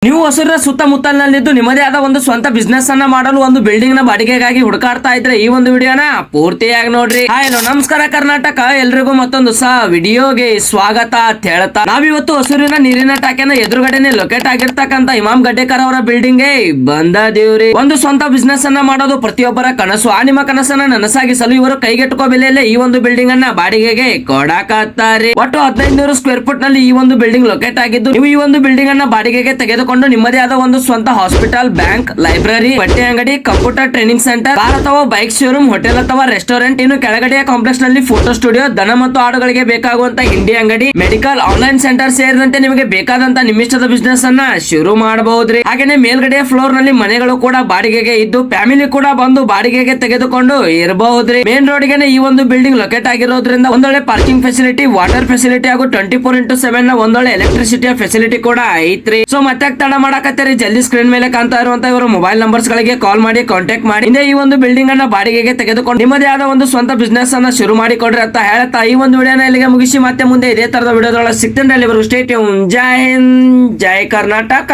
ನೀವು ಹೊಸೂರಿನ ಸುತ್ತಮುತ್ತಲಿನಲ್ಲಿದ್ದು ನಿಮ್ಮದೇ ಆದ ಒಂದು ಸ್ವಂತ ಬಿಸ್ನೆಸ್ ಅನ್ನ ಮಾಡಲು ಒಂದು ಬಿಲ್ಡಿಂಗ್ ನ ಬಾಡಿಗೆಗಾಗಿ ಹುಡುಕಾಡ್ತಾ ಇದ್ರೆ ಈ ಒಂದು ವಿಡಿಯೋನ ಪೂರ್ತಿಯಾಗಿ ನೋಡ್ರಿ. ಹಲೋ ನಮಸ್ಕಾರ ಕರ್ನಾಟಕ, ಎಲ್ರಿಗೂ ಮತ್ತೊಂದು ವಿಡಿಯೋಗೆ ಸ್ವಾಗತ ಅಂತ ಹೇಳ್ತಾ ನಾವಿವತ್ತು ಹೊಸೂರಿನ ನೀರಿನ ಟಾಕಿನ ಎದುರುಗಡೆನೆ ಲೊಕೇಟ್ ಆಗಿರ್ತಕ್ಕಂತ ಇಮಾಮ್ ಗಡ್ಡೇಕರ್ ಅವರ ಬಿಲ್ಡಿಂಗ್ ಗೆ ಬಂದದೇವ್ರಿ. ಒಂದು ಸ್ವಂತ ಬಿಸ್ನೆಸ್ ಅನ್ನ ಮಾಡೋದು ಪ್ರತಿಯೊಬ್ಬರ ಕನಸು. ಆ ನಿಮ್ಮ ಕನಸನ್ನ ನನಸಾಗಿಸಲು ಇವರು ಕೈಗೆಟುಕೋ ಬೆಲೆಯಲ್ಲೇ ಈ ಒಂದು ಬಿಲ್ಡಿಂಗ್ ಅನ್ನ ಬಾಡಿಗೆಗೆ ಕೊಡಾಕತ್ತಾರೆ. ಒಟ್ಟು 1500 ಸ್ಕ್ವೇರ್ ಫುಟ್ ನಲ್ಲಿ ಈ ಒಂದು ಬಿಲ್ಡಿಂಗ್ ಲೊಕೇಟ್ ಆಗಿದ್ದು, ನೀವು ಈ ಒಂದು ಬಿಲ್ಡಿಂಗ್ ಅನ್ನ ಬಾಡಿಗೆಗೆ ತೆಗೆದುಕೊಂಡು ನಿಮ್ಮದೇ ಆದ ಒಂದು ಸ್ವಂತ ಹಾಸ್ಪಿಟಲ್, ಬ್ಯಾಂಕ್, ಲೈಬ್ರರಿ, ಬಟ್ಟೆ ಅಂಗಡಿ, ಕಂಪ್ಯೂಟರ್ ಟ್ರೈನಿಂಗ್ ಸೆಂಟರ್, ಕಾರ್ ಅಥವಾ ಬೈಕ್ ಶೋರೂಮ್, ಹೋಟೆಲ್ ಅಥವಾ ರೆಸ್ಟೋರೆಂಟ್, ಇನ್ನು ಕೆಳಗಡೆಯ ಕಾಂಪ್ಲೆಕ್ಸ್ ನಲ್ಲಿ ಫೋಟೋ ಸ್ಟುಡಿಯೋ, ದನ ಮತ್ತು ಆಡುಗಳಿಗೆ ಬೇಕಾಗುವಂತ ಹಿಂಡಿ ಅಂಗಡಿ, ಮೆಡಿಕಲ್, ಆನ್ಲೈನ್ ಸೆಂಟರ್ ಸೇರಿದಂತೆ ನಿಮಗೆ ಬೇಕಾದಂತ ನಿಮ್ಮಿಷ್ಟದ ಬಿಸ್ನೆಸ್ ಅನ್ನ ಶುರು ಮಾಡಬಹುದ್ರಿ. ಹಾಗೇನೆ ಮೇಲ್ಗಡೆಯ ಫ್ಲೋರ್ ನಲ್ಲಿ ಮನೆಗಳು ಕೂಡ ಬಾಡಿಗೆಗೆ ಇದ್ದು ಫ್ಯಾಮಿಲಿ ಕೂಡ ಬಂದು ಬಾಡಿಗೆಗೆ ತೆಗೆದುಕೊಂಡು ಇರಬಹುದ್ರಿ. ಮೇನ್ ರೋಡ್ ಗೆ ಈ ಒಂದು ಬಿಲ್ಡಿಂಗ್ ಲೊಕೇಟ್ ಆಗಿರೋದ್ರಿಂದ ಒಂದೊಳ್ಳೆ ಪಾರ್ಕಿಂಗ್ ಫೆಸಿಲಿಟಿ, ವಾಟರ್ ಫೆಸಿಲಿಟಿ ಹಾಗೂ 24x7 ನ ಒಂದೊಳ್ಳೆ ಎಲೆಕ್ಟ್ರಿಸಿಟಿಯ ಫೆಸಿಲಿಟಿ ಕೂಡ ಐತ್ರಿ. ಸೊ ಮತ್ತೆ ತಡ ಮಾಡಕತ್ತೀರಿ, ಜಲ್ದಿ ಸ್ಕ್ರೀನ್ ಮೇಲೆ ಕಾಣ್ತಾ ಇರುವಂತ ಇವರು ಮೊಬೈಲ್ ನಂಬರ್ಸ್ ಗಳಿಗೆ ಕಾಲ್ ಮಾಡಿ ಕಾಂಟ್ಯಾಕ್ಟ್ ಮಾಡಿ ಹಿಂದೆ ಈ ಒಂದು ಬಿಲ್ಡಿಂಗ್ ಅನ್ನ ಬಾಡಿಗೆಗೆ ತೆಗೆದುಕೊಂಡು ನಿಮ್ಮದೇ ಆದ ಒಂದು ಸ್ವಂತ ಬಿಸ್ನೆಸ್ ಅನ್ನ ಶುರು ಮಾಡಿಕೊಡ್ರಿ ಅಂತ ಹೇಳ್ತಾ ಈ ಒಂದು ವಿಡಿಯೋನ ಇಲ್ಲಿಗೆ ಮುಗಿಸಿ ಮತ್ತೆ ಮುಂದೆ ಇದೇ ತರದ ವಿಡಿಯೋದೊಳಗೆ ಸಿಗ್ತೇನೆ. ಅಲ್ಲಿವರೆಗೂ ಸ್ಟೇ ಟ್ಯೂನ್. ಜೈ ಹಿಂದ್, ಜೈ ಕರ್ನಾಟಕ.